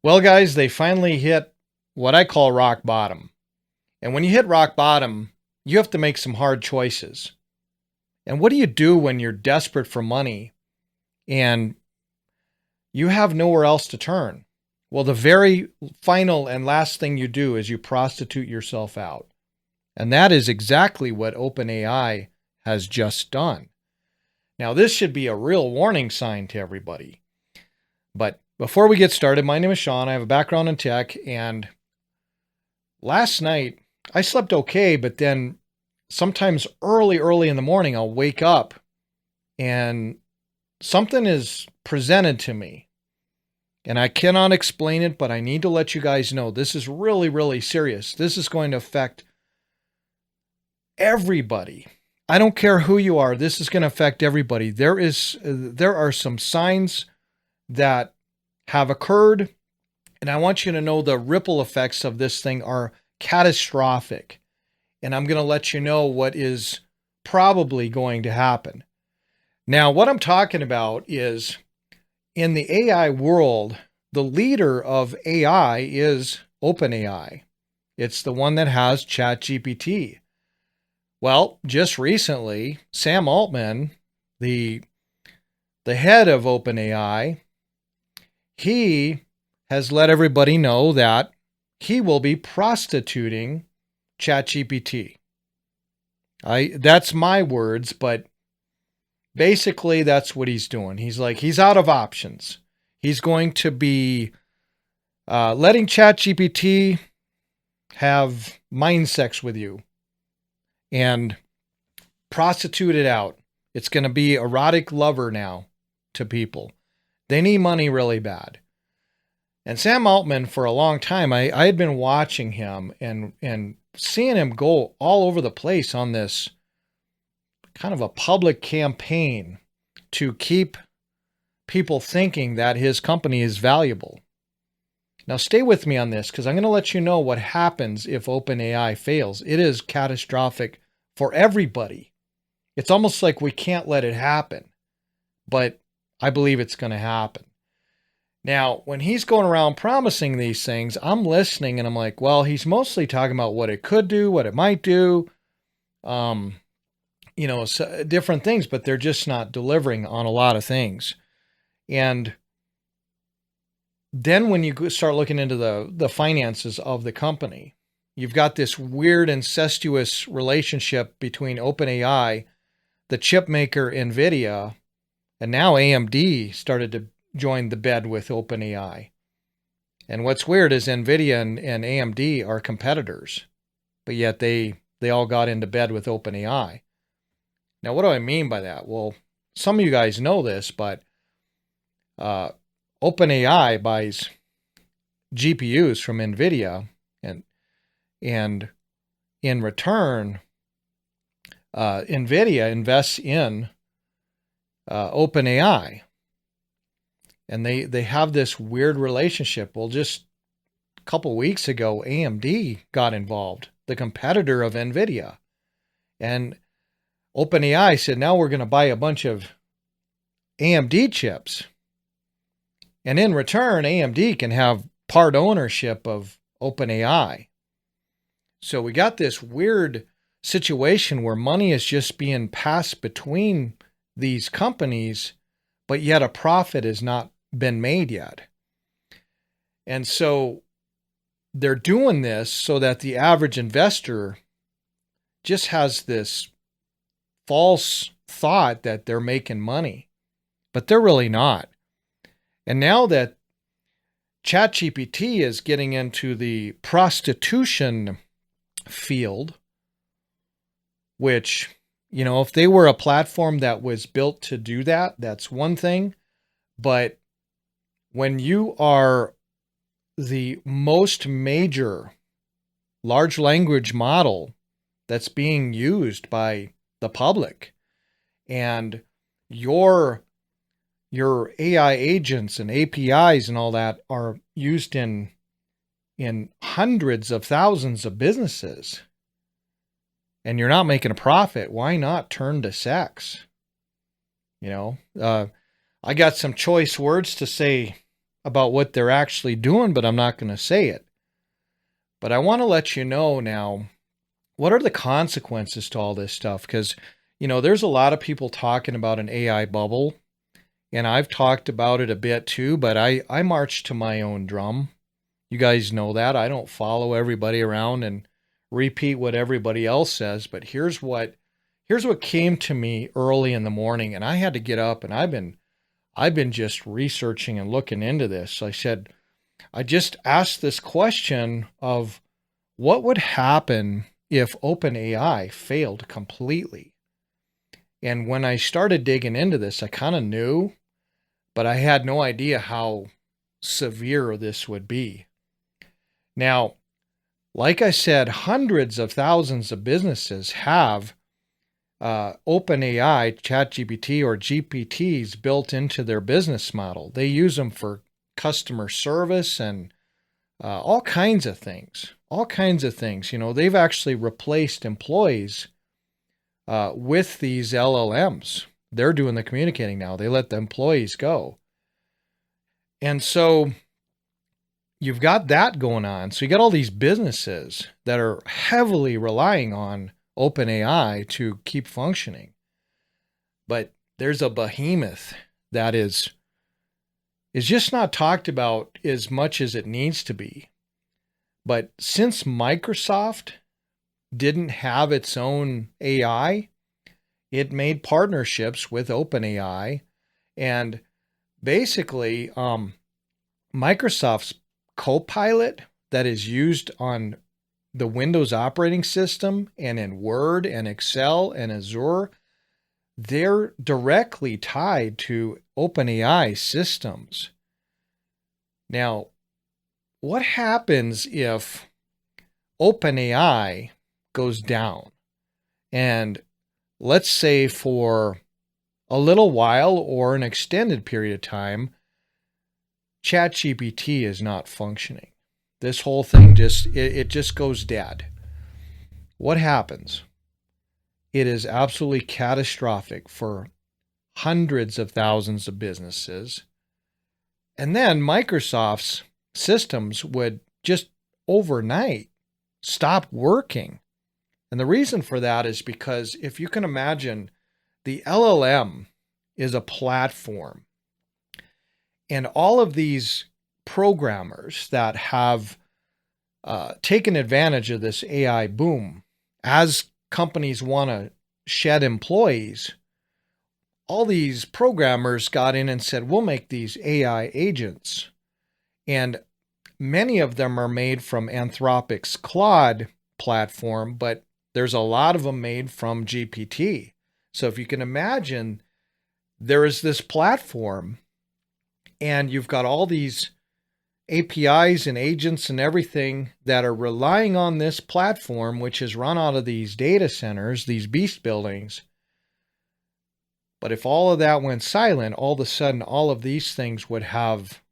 Well, guys, they finally hit what I call rock bottom. And when you hit rock bottom, you have to make some hard choices. And what do you do when you're desperate for money and you have nowhere else to turn? Well, the very final and last thing you do is you prostitute yourself out. And that is exactly what OpenAI has just done. Now, this should be a real warning sign to everybody. But before we get started, my name is Sean. I have a background in tech. And last night, I slept okay, but then sometimes early in the morning, I'll wake up and something is presented to me. And I cannot explain it, but I need to let you guys know this is really serious. This is going to affect everybody. I don't care who you are. This is going to affect everybody. There are some signs that have occurred, and I want you to know the ripple effects of this thing are catastrophic. And I'm going to let you know what is probably going to happen. Now, what I'm talking about is in the AI world, the leader of AI is OpenAI. It's the one that has ChatGPT. Well, just recently, Sam Altman, the head of OpenAI, he has let everybody know that he will be prostituting ChatGPT. That's my words, but basically that's what he's doing. He's out of options. He's going to be letting ChatGPT have mind sex with you and prostitute it out. It's going to be erotic lover now to people. They need money really bad. And Sam Altman, for a long time, I had been watching him and seeing him go all over the place on this kind of a public campaign to keep people thinking that his company is valuable. Now, stay with me on this because I'm going to let you know what happens if OpenAI fails. It is catastrophic for everybody. It's almost like we can't let it happen, but I believe it's going to happen. Now, when he's going around promising these things, I'm listening and I'm like, well, he's mostly talking about what it could do, what it might do, different things, but they're just not delivering on a lot of things. And then when you start looking into the finances of the company, you've got this weird incestuous relationship between OpenAI, the chip maker NVIDIA, and now AMD started to join the bed with OpenAI. And what's weird is NVIDIA and AMD are competitors, but yet they all got into bed with OpenAI. Now, what do I mean by that? Well, some of you guys know this, but OpenAI buys GPUs from NVIDIA, and in return, NVIDIA invests in OpenAI. And they have this weird relationship. Well, just a couple weeks ago, AMD got involved, the competitor of NVIDIA. And OpenAI said, now we're going to buy a bunch of AMD chips. And in return, AMD can have part ownership of OpenAI. So we got this weird situation where money is just being passed between these companies, but yet a profit has not been made yet. And so they're doing this so that the average investor just has this false thought that they're making money, but they're really not. And now that ChatGPT is getting into the prostitution field, which, if they were a platform that was built to do that, that's one thing. But when you are the most major large language model that's being used by the public, and your AI agents and APIs and all that are used in hundreds of thousands of businesses, and you're not making a profit, why not turn to sex? I got some choice words to say about what they're actually doing, but I'm not going to say it. But I want to let you know now, what are the consequences to all this stuff? Because, there's a lot of people talking about an AI bubble, and I've talked about it a bit too, but I march to my own drum. You guys know that. I don't follow everybody around and repeat what everybody else says, but here's what came to me early in the morning, and I had to get up, and I've been just researching and looking into this. I just asked this question of what would happen if OpenAI failed completely. And when I started digging into this, I kind of knew, but I had no idea how severe this would be. Now, like I said, hundreds of thousands of businesses have OpenAI, ChatGPT, or GPTs built into their business model. They use them for customer service and all kinds of things. All kinds of things. They've actually replaced employees with these LLMs. They're doing the communicating now. They let the employees go. And so you've got that going on. So you got all these businesses that are heavily relying on OpenAI to keep functioning. But there's a behemoth that is just not talked about as much as it needs to be. But since Microsoft didn't have its own AI, it made partnerships with OpenAI. And basically, Microsoft's Copilot that is used on the Windows operating system and in Word and Excel and Azure, they're directly tied to OpenAI systems. Now, what happens if OpenAI goes down? And let's say for a little while or an extended period of time, ChatGPT is not functioning. This whole thing just goes dead. What happens? It is absolutely catastrophic for hundreds of thousands of businesses. And then Microsoft's systems would just overnight stop working. And the reason for that is because if you can imagine, the LLM is a platform. And all of these programmers that have taken advantage of this AI boom, as companies want to shed employees, all these programmers got in and said, we'll make these AI agents. And many of them are made from Anthropic's Claude platform, but there's a lot of them made from GPT. So if you can imagine, there is this platform, and you've got all these APIs and agents and everything that are relying on this platform, which is run out of these data centers, these beast buildings. But if all of that went silent, all of a sudden, all of these things would have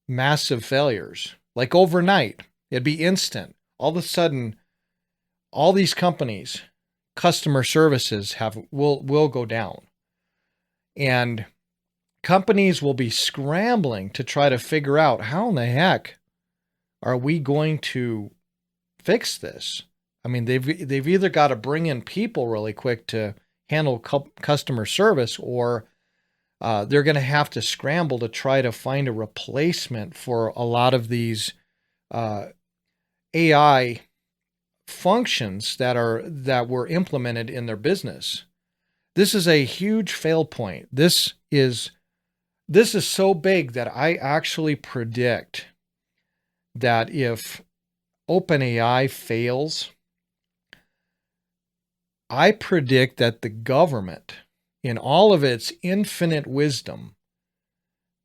massive failures. Like overnight, it'd be instant. All of a sudden, all these companies, customer services will go down. And companies will be scrambling to try to figure out how in the heck are we going to fix this. I mean, they've either got to bring in people really quick to handle customer service, or they're going to have to scramble to try to find a replacement for a lot of these AI functions that were implemented in their business. This is a huge fail point. This is so big that I actually predict that if OpenAI fails, I predict that the government, in all of its infinite wisdom,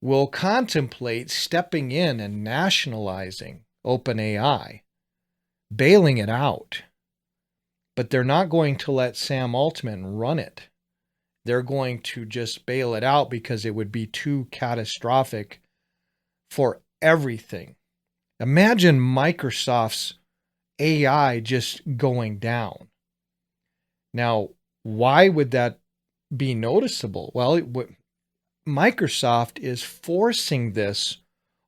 will contemplate stepping in and nationalizing OpenAI, bailing it out. But they're not going to let Sam Altman run it. They're going to just bail it out because it would be too catastrophic for everything. Imagine Microsoft's AI just going down. Now, why would that be noticeable? Well, Microsoft is forcing this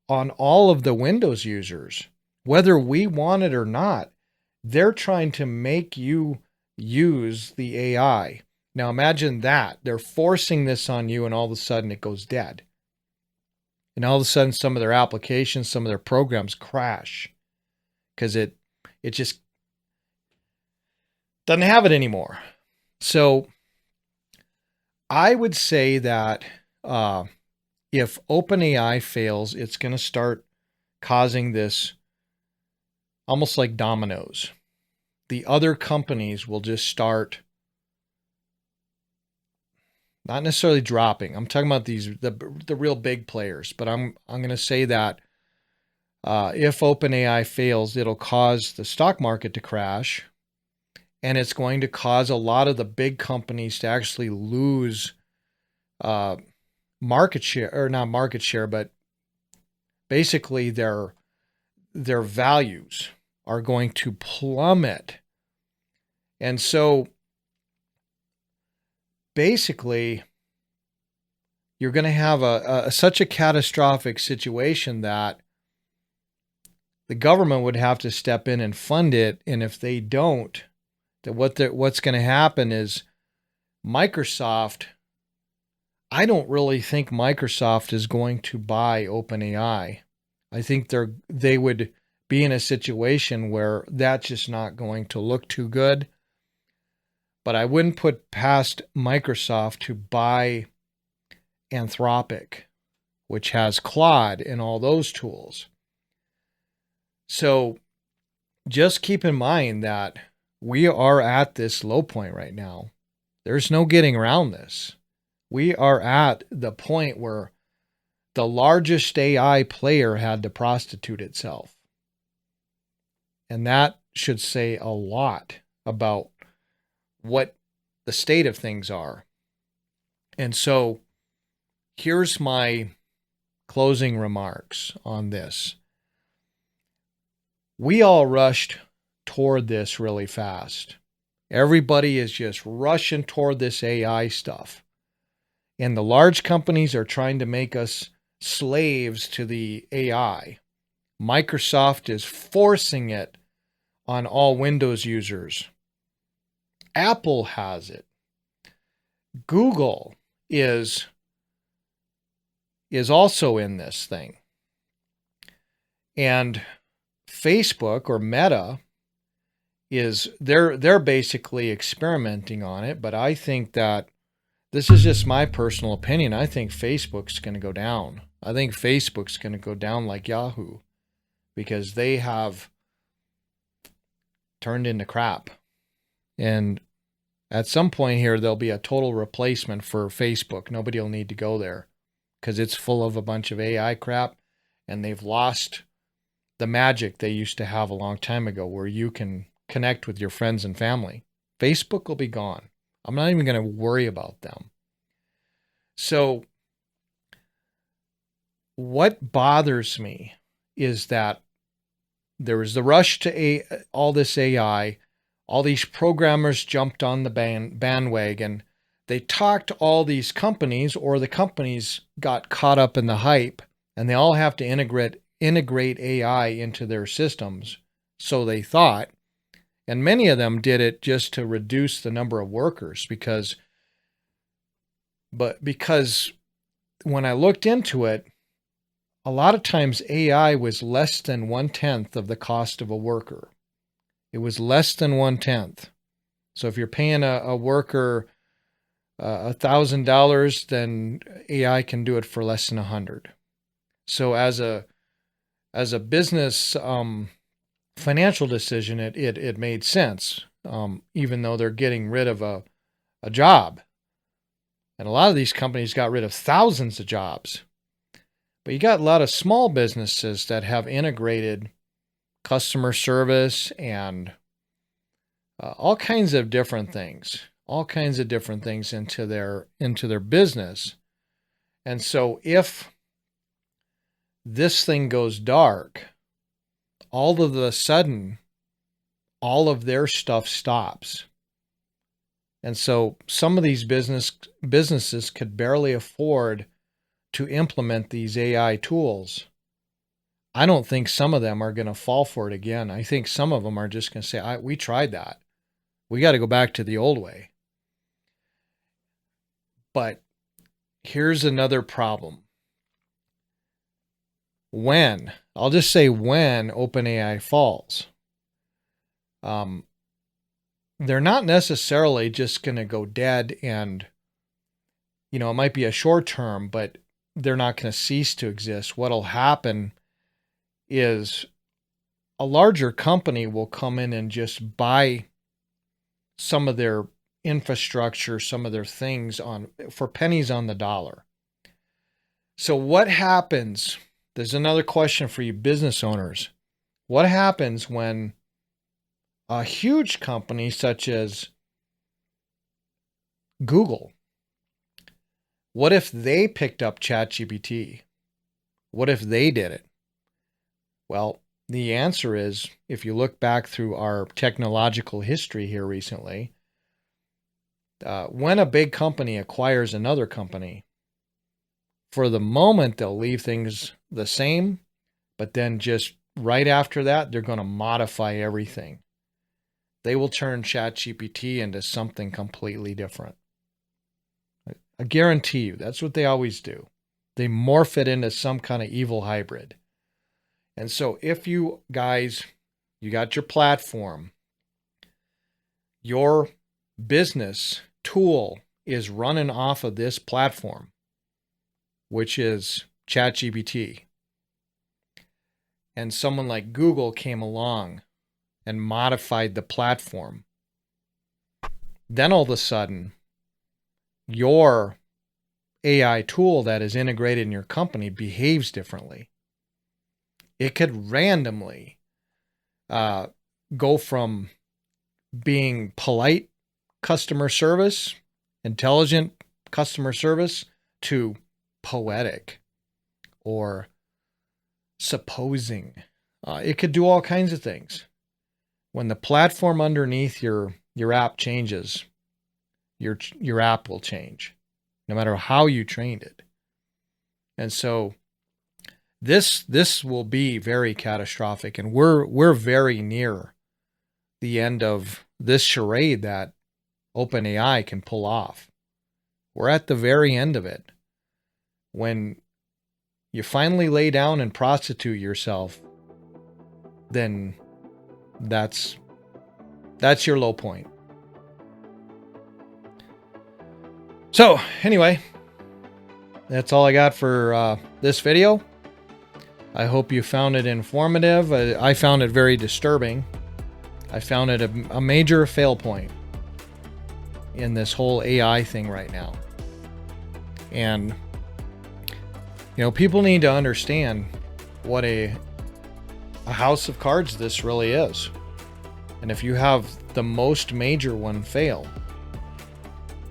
on all of the Windows users, whether we want it or not. They're trying to make you use the AI. Now imagine that. They're forcing this on you and all of a sudden it goes dead. And all of a sudden some of their applications, some of their programs crash because it just doesn't have it anymore. So I would say that if OpenAI fails, it's going to start causing this almost like dominoes. The other companies will just start not necessarily dropping. I'm talking about the real big players, but I'm going to say that if OpenAI fails, it'll cause the stock market to crash, and it's going to cause a lot of the big companies to actually lose market share, or not market share, but basically their values are going to plummet. And so basically you're going to have such a catastrophic situation that the government would have to step in and fund it. And if they don't, that what's going to happen is Microsoft, I don't really think Microsoft is going to buy OpenAI. I think they would be in a situation where that's just not going to look too good. But I wouldn't put past Microsoft to buy Anthropic, which has Claude and all those tools. So just keep in mind that we are at this low point right now. There's no getting around this. We are at the point where the largest AI player had to prostitute itself. And that should say a lot about what the state of things are. And so here's my closing remarks on this. We all rushed toward this really fast. Everybody is just rushing toward this AI stuff. And the large companies are trying to make us slaves to the AI. Microsoft is forcing it on all Windows users. Apple has it. Google is also in this thing. And Facebook or Meta they're basically experimenting on it, but I think that this is just my personal opinion. I think Facebook's going to go down. I think Facebook's going to go down like Yahoo because they have turned into crap. And at some point here, there'll be a total replacement for Facebook. Nobody will need to go there because it's full of a bunch of AI crap, and they've lost the magic they used to have a long time ago where you can connect with your friends and family. Facebook will be gone. I'm not even going to worry about them. So what bothers me is that there was the rush to all this AI. All these programmers jumped on the bandwagon. They talked to all these companies, or the companies got caught up in the hype, and they all have to integrate AI into their systems. So they thought, and many of them did it just to reduce the number of workers because when I looked into it, a lot of times AI was less than 1/10 of the cost of a worker. It was less than 1/10. So if you're paying a worker $1,000, then AI can do it for less than 100. So as a business financial decision, it made sense, even though they're getting rid of a job. And a lot of these companies got rid of thousands of jobs. But you got a lot of small businesses that have integrated customer service and all kinds of different things into their business. And so if this thing goes dark, all of a sudden, all of their stuff stops. And so some of these businesses could barely afford to implement these AI tools, I don't think some of them are going to fall for it again. I think some of them are just going to say, we tried that. We got to go back to the old way. But here's another problem. I'll just say when OpenAI falls, they're not necessarily just going to go dead and, it might be a short term, but they're not going to cease to exist. What'll happen is a larger company will come in and just buy some of their infrastructure, some of their things for pennies on the dollar. So what happens? There's another question for you business owners. What happens when a huge company such as Google, what if they picked up ChatGPT? What if they did it? Well, the answer is, if you look back through our technological history here recently, when a big company acquires another company, for the moment, they'll leave things the same, but then just right after that, they're going to modify everything. They will turn ChatGPT into something completely different. I guarantee you, that's what they always do. They morph it into some kind of evil hybrid. And so if you guys, you got your platform, your business tool is running off of this platform, which is ChatGPT, and someone like Google came along and modified the platform, then all of a sudden, your AI tool that is integrated in your company behaves differently. It could randomly go from being polite customer service, intelligent customer service, to poetic or supposing. It could do all kinds of things. When the platform underneath your app changes, your app will change, no matter how you trained it. And so this will be very catastrophic, and we're very near the end of this charade that OpenAI can pull off. We're at the very end of it. When you finally lay down and prostitute yourself, then that's your low point. So anyway, that's all I got for this video. I hope you found it informative. I found it very disturbing. I found it a major fail point in this whole AI thing right now. And, people need to understand what a house of cards this really is. And if you have the most major one fail,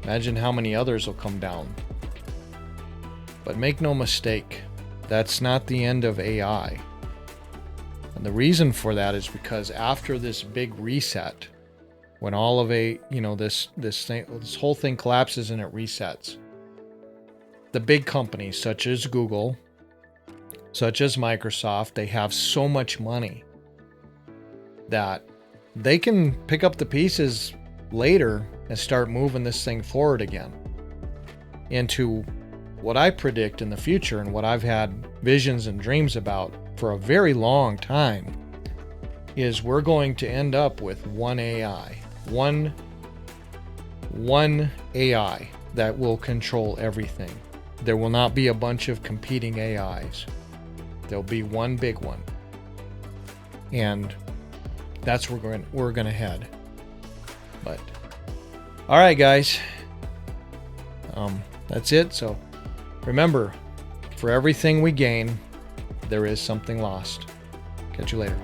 imagine how many others will come down. But make no mistake, that's not the end of AI. And the reason for that is because after this big reset, when all of this whole thing collapses and it resets, the big companies such as Google, such as Microsoft, they have so much money that they can pick up the pieces later and start moving this thing forward again into what I predict in the future, and what I've had visions and dreams about for a very long time, is we're going to end up with one AI, one AI that will control everything. There will not be a bunch of competing AIs. There'll be one big one. And that's where we're going to head. But all right, guys. That's it. So remember, for everything we gain, there is something lost. Catch you later.